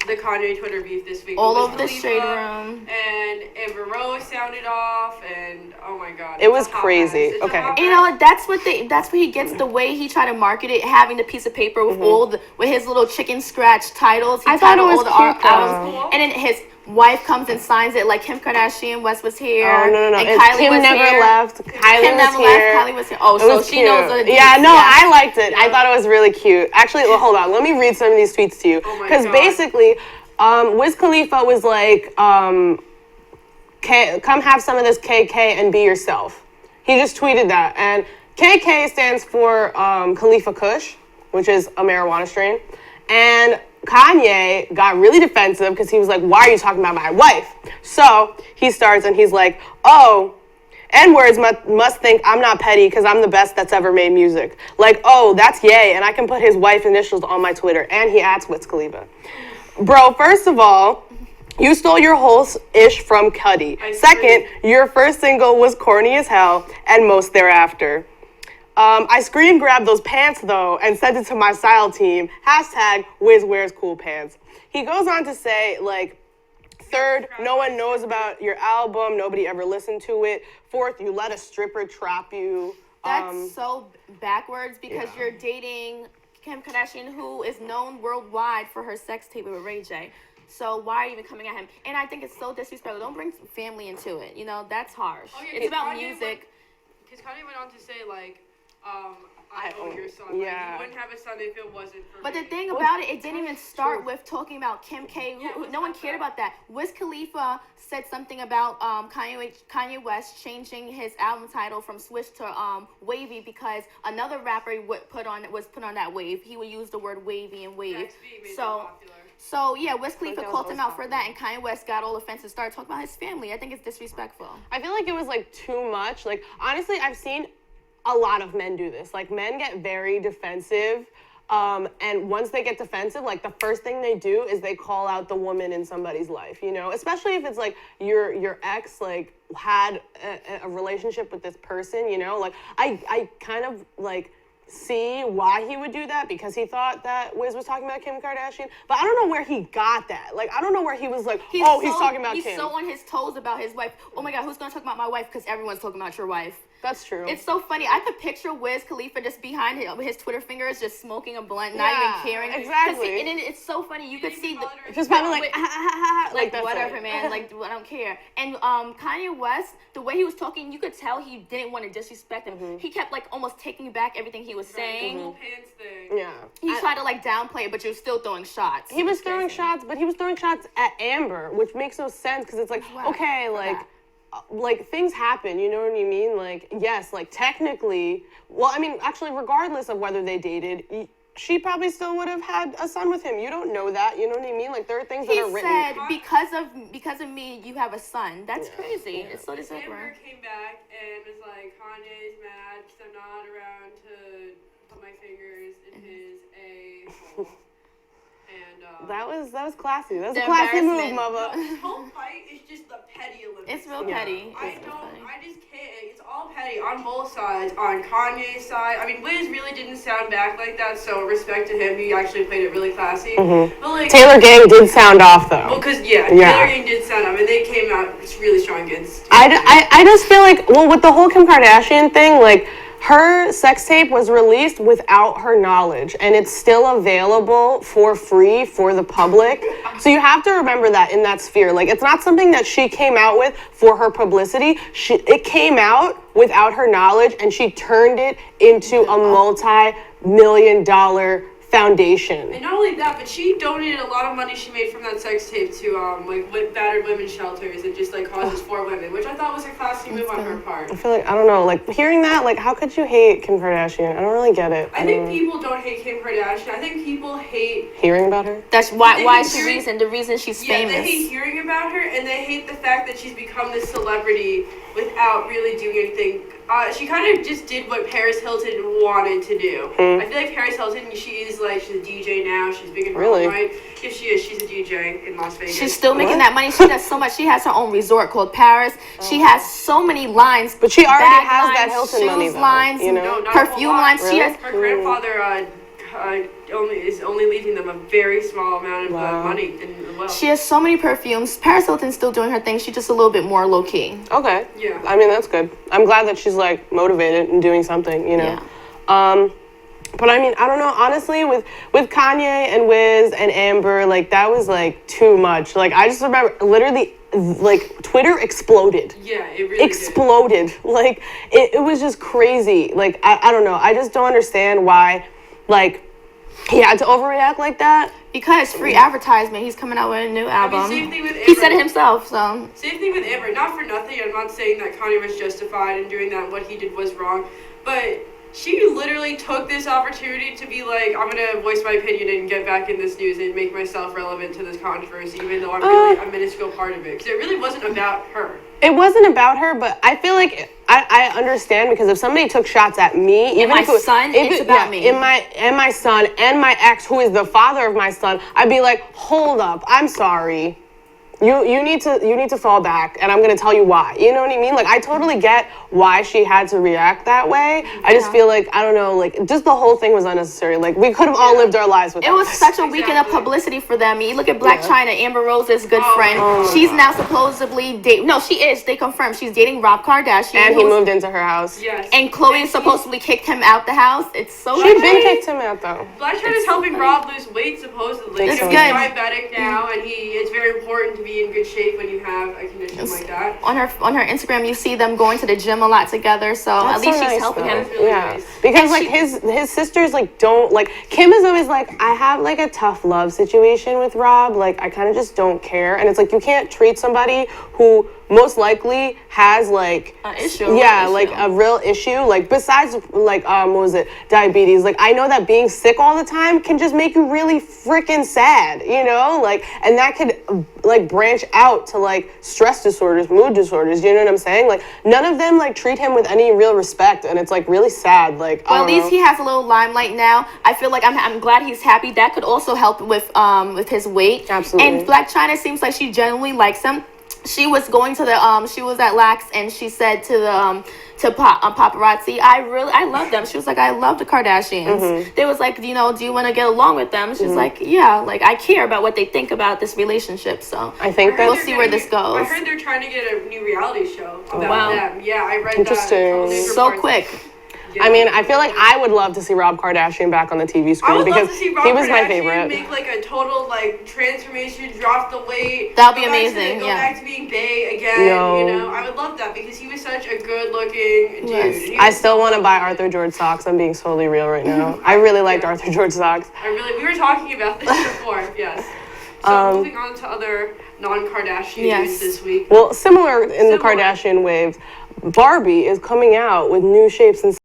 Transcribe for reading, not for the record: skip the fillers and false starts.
the Kanye Twitter beef this week. All over the shade room. And Amber Rose sounded off, and oh my god. It was crazy. Okay. You know, that's what he gets, the way he tried to market it, having the piece of paper with with his little chicken scratch titles. I thought it was cute, albums, and then his wife comes and signs it, like Kim Kardashian West was here. Oh, no. And Kylie Kim was never here. left. Kylie was here. Oh, so she knows the Yeah, no, I liked it. I thought it was really cute. Actually, well, hold on. Let me read some of these tweets to you. Because basically, Wiz Khalifa was like, come have some of this KK and be yourself. He just tweeted that. And KK stands for Khalifa Kush, which is a marijuana strain. And Kanye got really defensive because he was like, why are you talking about my wife? So he starts and he's like, oh, N-words must think I'm not petty because I'm the best that's ever made music. Like, oh, that's Ye, and I can put his wife initials on my Twitter. And he adds Wiz Khalifa. Bro, first of all, you stole your whole ish from Cudi. Second, your first single was corny as hell, and most thereafter. I screen grabbed those pants, though, and sent it to my style team. Hashtag Wiz wears cool pants. He goes on to say, like, third, no one knows about your album. Nobody ever listened to it. Fourth, you let a stripper trap you. That's so backwards because you're dating Kim Kardashian, who is known worldwide for her sex tape with Ray J. So why are you even coming at him? And I think it's so disrespectful. Don't bring family into it. You know, that's harsh. Oh, yeah, it's about music. Because Kanye went on to say, like, I own your son. Yeah. Like, you wouldn't have a son if it wasn't for But me. the thing about it didn't even start with talking about Kim K. No one cared about that. Wiz Khalifa said something about Kanye West changing his album title from Swish to Wavy because another rapper was put on that wave. He would use the word wavy and wave. So yeah, Wiz Khalifa called him out for that, and Kanye West got all offensive and started talking about his family. I think it's disrespectful. I feel like it was like too much. Like, honestly, I've seen a lot of men do this. Like, men get very defensive, and once they get defensive, like, the first thing they do is they call out the woman in somebody's life, you know? Especially if it's, like, your ex, like, had a relationship with this person, you know? Like, I kind of, like, see why he would do that because he thought that Wiz was talking about Kim Kardashian, but I don't know where he got that. Like, I don't know where he was like, he's talking about Kim. He's so on his toes about his wife. Oh my God, who's gonna talk about my wife? Because everyone's talking about your wife. That's true. It's so funny. I could picture Wiz Khalifa just behind his Twitter fingers, just smoking a blunt, not even caring. Exactly. And it's so funny. You could see just probably like, like whatever, man. Like, I don't care. And Kanye West, the way he was talking, you could tell he didn't want to disrespect him. He kept like almost taking back everything he was saying. Pants thing. Yeah. He tried to like downplay it, but you're still throwing shots. He was throwing shots, but he was throwing shots at Amber, which makes no sense because it's like, okay, like things happen, you know what I mean? Like, yes, like technically, well, I mean, actually, regardless of whether they dated, she probably still would have had a son with him. You don't know that, you know what I mean? Like, there are things that are written. He said, because of me, you have a son. That's crazy. Yeah. It's so disrespectful. Amber came back and was like, Kanye's mad because I'm not around to put my fingers in his a-hole. And that was classy. That was a classy move, mother. This whole fight is just the petty Olympics. It's real petty. I just can't. It's all petty on both sides. On Kanye's side, I mean, Wiz really didn't sound back like that, so respect to him. He actually played it really classy. But like, Taylor Gang did sound off, though. Well, because, Taylor Gang did sound off, and they came out really strong against I just feel like, well, with the whole Kim Kardashian thing, like, her sex tape was released without her knowledge, and it's still available for free for the public. So you have to remember that in that sphere. Like, it's not something that she came out with for her publicity. It came out without her knowledge, and she turned it into a multi-million-dollar foundation. And not only that, but she donated a lot of money she made from that sex tape to like battered women's shelters and just like causes for women, which I thought was a classy move on her part. I feel like, I don't know, like hearing that, like how could you hate Kim Kardashian? I don't really get it. I think people don't hate Kim Kardashian. I think people hate hearing about her. That's why she's the reason she's famous. Yeah, they hate hearing about her, and they hate the fact that she's become this celebrity without really doing anything. She kind of just did what Paris Hilton wanted to do. I feel like Paris Hilton, she's a DJ now. She's big and really, right? Yeah, she is. She's a DJ in Las Vegas. She's still making that money. She does so much. She has her own resort called Paris. She has so many lines. But she already has lines, that Hilton money, though. Lines, you know, no, perfume lines. Really? She has her grandfather. is only leaving them a very small amount of money in the wealth. She has so many perfumes. Paris Hilton's still doing her thing. She's just a little bit more low key. Okay. Yeah. I mean, that's good. I'm glad that she's like motivated and doing something, you know. Yeah. But I mean, I don't know. Honestly, with Kanye and Wiz and Amber, like that was like too much. Like I just remember literally, like Twitter exploded. Yeah, it really exploded. Did. Like it was just crazy. Like I don't know. I just don't understand why, like, he had to overreact like that. Because free advertisement. He's coming out with a new album. I mean, same thing with Amber. He said it himself, so. Same thing with Amber. Not for nothing. I'm not saying that Kanye was justified in doing that. What he did was wrong, but she literally took this opportunity to be like, I'm gonna voice my opinion and get back in this news and make myself relevant to this controversy, even though I'm really a minuscule part of it. Because it really wasn't about her. It wasn't about her, but I feel like I understand, because if somebody took shots at me, even if it's about me. And my son and my ex, who is the father of my son, I'd be like, hold up, I'm sorry. You need to fall back, and I'm gonna tell you why. You know what I mean? Like I totally get why she had to react that way. I just feel like, I don't know, like just the whole thing was unnecessary. Like we could have all lived our lives without. It was such a weekend of publicity for them. You look at Black China, Amber Rose's good friend. She's now supposedly they confirmed she's dating Rob Kardashian. And he moved into her house. Yes. And Khloe supposedly kicked him out the house. It's so She's been kicked him out though. Black China's helping Rob lose weight supposedly. It's He's good. diabetic now, and it's very important to be in good shape when you have a condition like that. On her Instagram, you see them going to the gym a lot together. So That's at least so she's nice, helping though. him. Really Yeah, nice. because And like his sisters like don't like. Kim is always like, I have like a tough love situation with Rob. Like I kind of just don't care, and it's like you can't treat somebody who most likely has like an issue. Yeah, like a real issue. Like besides like what was it, diabetes? Like I know that being sick all the time can just make you really freaking sad. You know, like, and that could like branch out to like stress disorders, mood disorders. You know what I'm saying? Like none of them like treat him with any real respect, and it's like really sad. Like well, at least he has a little limelight now. I feel like I'm glad he's happy. That could also help with his weight. Absolutely. And Black China seems like she genuinely likes him. She was going to the she was at Lax, and she said to the paparazzi, I love them. She was like, I love the Kardashians. They was like, do you want to get along with them? She's like, yeah, like I care about what they think about this relationship. So I think that we'll see where this goes. I heard they're trying to get a new reality show about wow. them. Yeah, I read Interesting. that. So quick. Yeah. I mean, I feel like I would love to see Rob Kardashian back on the TV screen, I would because love to see Rob he was my Kardashian favorite. make like a total like transformation, drop the weight. That would be amazing. Go back to being bae again. Yo. You know, I would love that because he was such a good-looking dude. Yes. And I still want to buy Arthur George socks. I'm being totally real right now. I really liked Arthur George socks. we were talking about this before. Yes. So moving on to other non-Kardashian news this week. Well, similar in the Kardashian wave, Barbie is coming out with new shapes and